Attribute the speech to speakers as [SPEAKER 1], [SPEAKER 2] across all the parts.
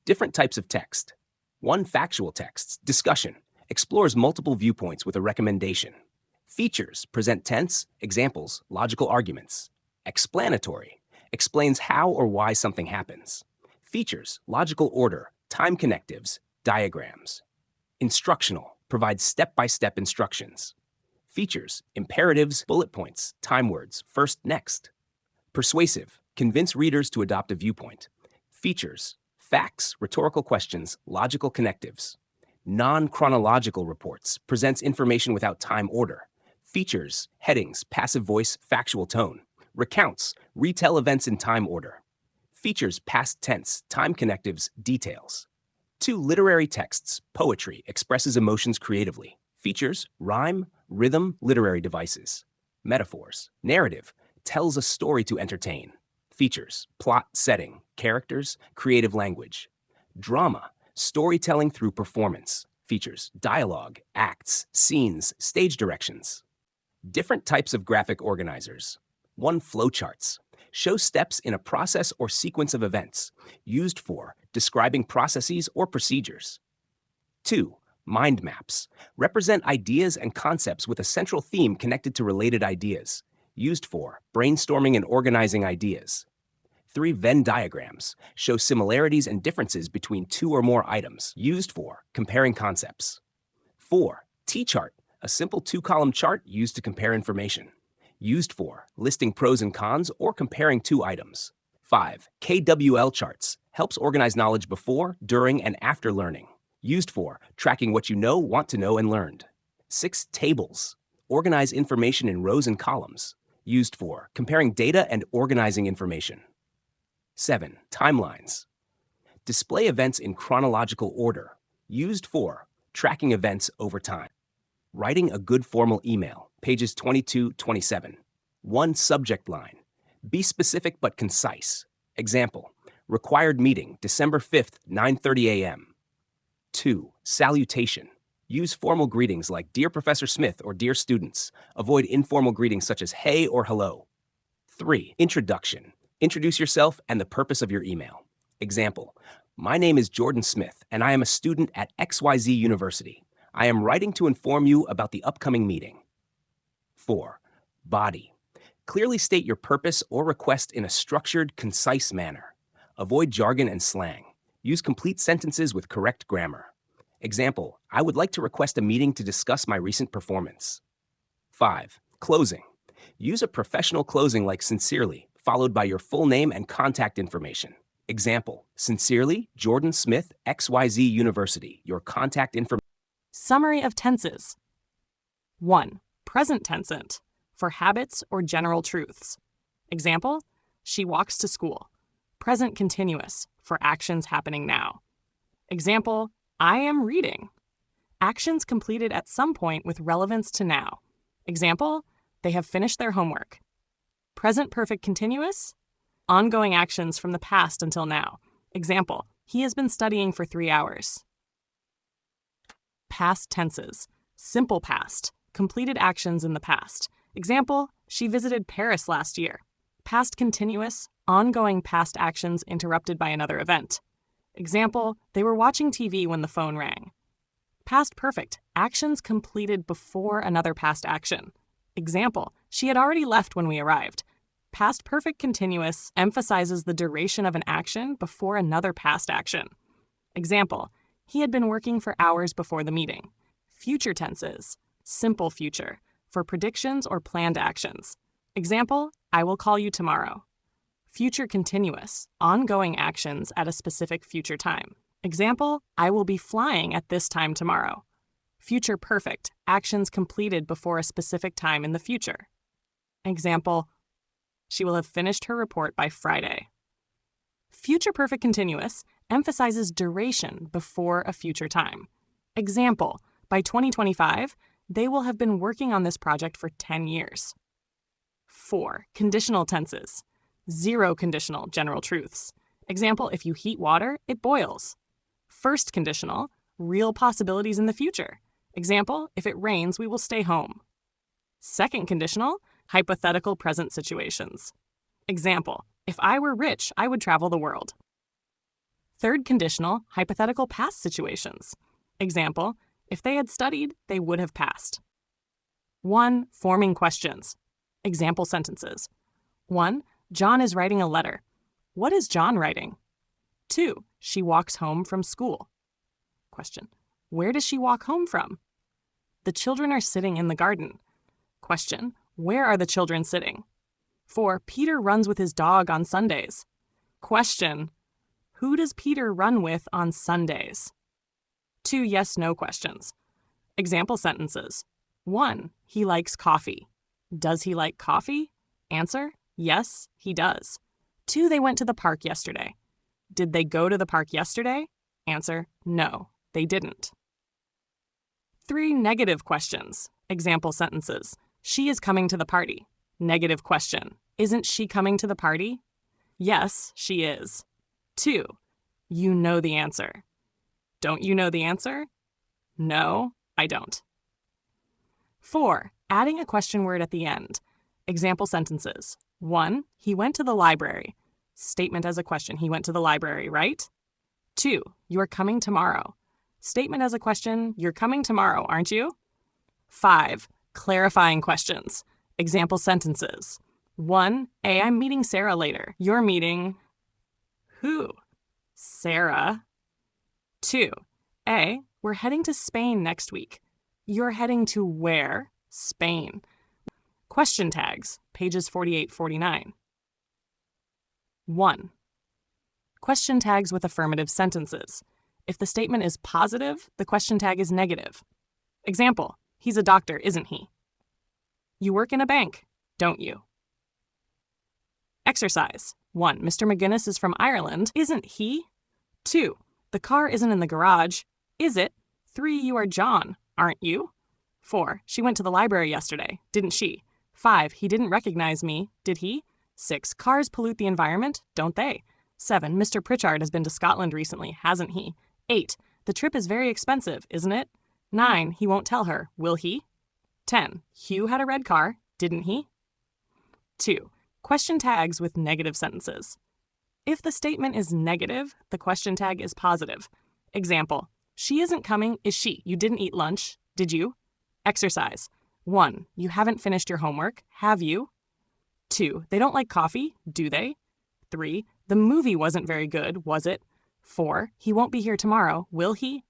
[SPEAKER 1] Different types of text. 1. Factual texts. Discussion. Explores multiple viewpoints with a recommendation. Features. Present tense, examples, logical arguments. Explanatory. Explains how or why something happens. Features. Logical order, time connectives, diagrams. Instructional. Provides step-by-step instructions. Features. Imperatives, bullet points, time words, first, next. Persuasive. Convince readers to adopt a viewpoint. Features. Facts, rhetorical questions, logical connectives. Non-chronological reports. Presents information without time order. Features. Headings, passive voice, factual tone. Recounts. Retell events in time order. Features. Past tense, time connectives, details. 2. Literary texts. Poetry. Expresses emotions creatively. Features. Rhyme, rhythm, literary devices. Metaphors. Narrative. Tells a story to entertain. Features. Plot, setting, characters, creative language. Drama. Storytelling through performance. Features. Dialogue, acts, scenes, stage directions. Different types of graphic organizers. 1. Flowcharts. Show steps in a process or sequence of events, used for describing processes or procedures. 2. Mind maps. Represent ideas and concepts with a central theme connected to related ideas, used for brainstorming and organizing ideas. 3. Venn diagrams. Show similarities and differences between 2 or more items, used for comparing concepts. 4. T-chart. A simple 2-column chart used to compare information, used for listing pros and cons or comparing 2 items. 5. KWL charts. Helps organize knowledge before, during, and after learning, used for tracking what you know, want to know, and learned. 6. Tables. Organize information in rows and columns, used for comparing data and organizing information. 7. Timelines. Display events in chronological order, used for tracking events over time. Writing a good formal email, pages 22-27. 1. Subject line. Be specific but concise. Example, required meeting, December 5th, 9:30 a.m. 2. Salutation. Use formal greetings like Dear Professor Smith or Dear Students. Avoid informal greetings such as hey or hello. 3. Introduction. Introduce yourself and the purpose of your email. Example, my name is Jordan Smith and I am a student at XYZ University. I am writing to inform you about the upcoming meeting. 4. Body. Clearly state your purpose or request in a structured, concise manner. Avoid jargon and slang. Use complete sentences with correct grammar. Example, I would like to request a meeting to discuss my recent performance. 5. Closing. Use a professional closing like sincerely, followed by your full name and contact information. Example, sincerely, Jordan Smith, XYZ University. Your contact information.
[SPEAKER 2] Summary of tenses. 1. Present tense, for habits or general truths. Example, she walks to school. Present continuous, for actions happening now. Example, I am reading. Actions completed at some point with relevance to now. Example, they have finished their homework. Present perfect continuous, ongoing actions from the past until now. Example, he has been studying for 3 hours. Past tenses, simple past, completed actions in the past. Example, she visited Paris last year. Past continuous, ongoing past actions interrupted by another event. Example, they were watching TV when the phone rang. Past perfect, actions completed before another past action. Example, she had already left when we arrived. Past perfect continuous emphasizes the duration of an action before another past action. Example, he had been working for hours before the meeting. Future tenses, simple future, for predictions or planned actions. Example, I will call you tomorrow. Future continuous, ongoing actions at a specific future time. Example, I will be flying at this time tomorrow. Future perfect, actions completed before a specific time in the future. Example, she will have finished her report by Friday. Future perfect continuous emphasizes duration before a future time. Example, by 2025, they will have been working on this project for 10 years. 4. Conditional tenses. 0 conditional general truths. Example, if you heat water, it boils. First conditional, real possibilities in the future. Example, if it rains, we will stay home. Second conditional, hypothetical present situations. Example, if I were rich, I would travel the world. Third conditional, hypothetical past situations. Example, if they had studied, they would have passed. 1. Forming questions. Example sentences. 1. John is writing a letter. What is John writing? 2. She walks home from school. Question. Where does she walk home from? The children are sitting in the garden. Question. Where are the children sitting? 4. Peter runs with his dog on Sundays. Question. Who does Peter run with on Sundays? 2 yes/no questions. Example sentences. 1. He likes coffee. Does he like coffee? Answer. Yes, he does. 2. They went to the park yesterday. Did they go to the park yesterday? Answer. No, they didn't. 3 negative questions. Example sentences. She is coming to the party. Negative question. Isn't she coming to the party? Yes, she is. 2. You know the answer. Don't you know the answer? No, I don't. 4. Adding a question word at the end. Example sentences. 1. He went to the library. Statement as a question. He went to the library, right? 2. You are coming tomorrow. Statement as a question. You're coming tomorrow, aren't you? 5. Clarifying questions. Example sentences. 1. A. I'm meeting Sarah later. You're meeting who? Sarah. 2. A. We're heading to Spain next week. You're heading to where? Spain. Question tags, pages 48-49. 1. Question tags with affirmative sentences. If the statement is positive, the question tag is negative. Example, he's a doctor, isn't he? You work in a bank, don't you? Exercise. 1. Mr. McGinnis is from Ireland, isn't he? 2. The car isn't in the garage, is it? 3. You are John, aren't you? 4. She went to the library yesterday, didn't she? 5. He didn't recognize me, did he? 6. Cars pollute the environment, don't they? 7. Mr. Pritchard has been to Scotland recently, hasn't he? 8. The trip is very expensive, isn't it? 9. He won't tell her, will he? 10. Hugh had a red car, didn't he? 2. Question tags with negative sentences. If the statement is negative, the question tag is positive. Example, she isn't coming, is she? You didn't eat lunch, did you? Exercise. 1. You haven't finished your homework, have you? 2. They don't like coffee, do they? 3. The movie wasn't very good, was it? 4. He won't be here tomorrow, will he?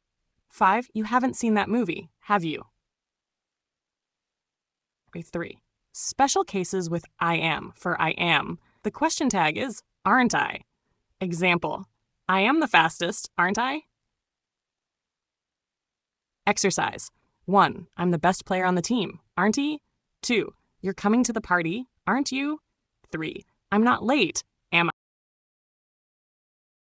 [SPEAKER 2] 5. You haven't seen that movie, have you? 3. Special cases with I am for I am. The question tag is aren't I? Example, I am the fastest, aren't I? Exercise. 1. I'm the best player on the team, aren't he? 2. You're coming to the party, aren't you? 3. I'm not late,